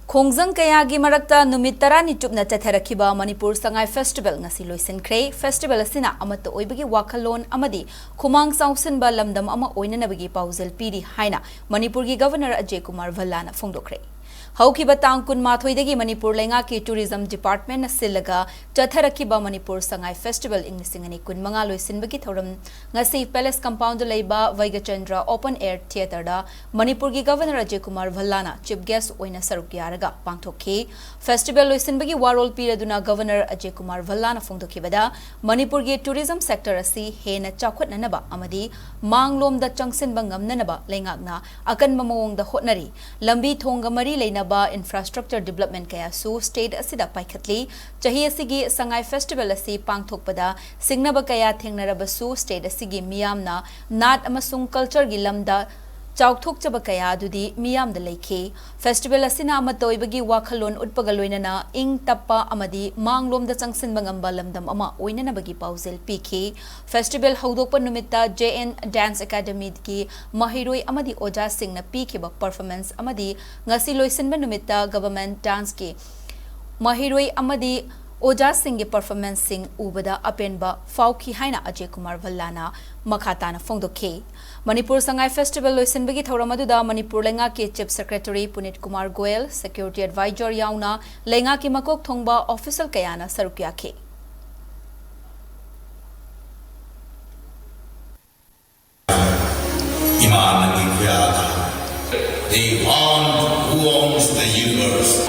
Khongjang kayagi marakta numit tarani chupna chatharakhiba Manipur Sangai Festival ngasi Loisinkhre Festival asina amata oibagi wakhalon amadi khumang sausinba lamdam ama oinanabagi pauzal piri haina Manipur gi Governor Ajay Kumar Vallana phongdokre. Haukiba tang kun mathoidagi Manipur lenga ki Tourism Department na silaga chatharakiba Manipur Sangai Festival ingnisingani kun manga loisinbagi thoram ngasi Palace Compound leiba Vaigachandra Open Air Theatre da Manipur gi Governor Ajay Kumar Vallana chief guest oina saruk yaraga pangthokhi. Festival loisinbagi warol piraduna Governor Ajay Kumar Vallana phongdokhibada Manipur gi tourism sector asi hena chawkhatnanaba amadi manglom da changsinba ngamnanaba lengakna akanba mawongda hotnari lambi thonga mari leina infrastructure development kaya su state asida paikhatli chahi asigi Sangai Festival asi pangthokpada singnaba kaya thengnarabasu state asigi miyamna nat amasung culture gi lamda chawthokchaba kaya dudi miyamda leikhi festival asina amatoibagi wakhalon utpagaloinana ing tappa amadi manglomda changsinba ngamba lamdam ama oinanabagi pauzil pikhi festival hawdokpa numitta JN Dance Academy ki mahiroi amadi oja singna pikhiba performance amadi ngasi loisinba numitta government dance ki mahiroi amadi Oja Singh performance sing ubada apenba fauki haina Ajay Kumar Vallana makhatana phongdokhe. Manipur Sangai Festival loisinbagi thoramaduda Manipur lenga ke Chief Secretary Punit Kumar Goel, Security Advisor yauna lenga ki makok thongba official kayana sarukyakhe. The one who owns the universe.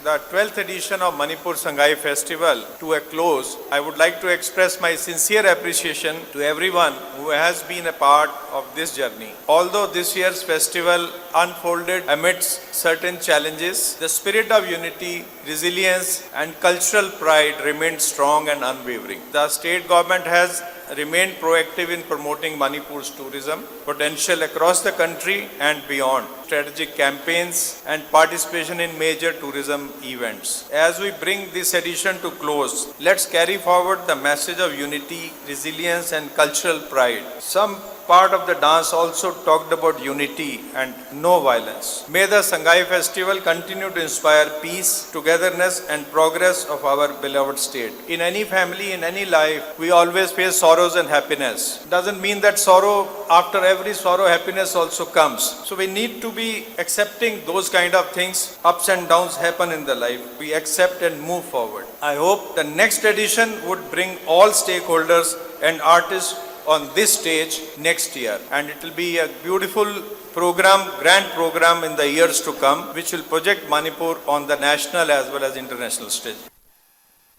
The 12th edition of Manipur Sangai Festival to a close, I would like to express my sincere appreciation to everyone who has been a part of this journey. Although this year's festival unfolded amidst certain challenges, the spirit of unity, resilience and cultural pride remained strong and unwavering. The state government has remained proactive in promoting Manipur's tourism potential across the country and beyond, strategic campaigns and participation in major tourism events. As we bring this edition to close, let's carry forward the message of unity, resilience and cultural pride. Some part of the dance also talked about unity and no violence. May the Sangai Festival continue to inspire peace, togetherness and progress of our beloved state. In any family, in any life, we always face sorrows and happiness. Doesn't mean that after every sorrow, happiness also comes. So we need to be accepting those kind of things. Ups and downs happen in the life. We accept and move forward. I hope the next edition would bring all stakeholders and artists on this stage next year, and it will be a beautiful program, grand program in the years to come, which will project Manipur on the national as well as international stage.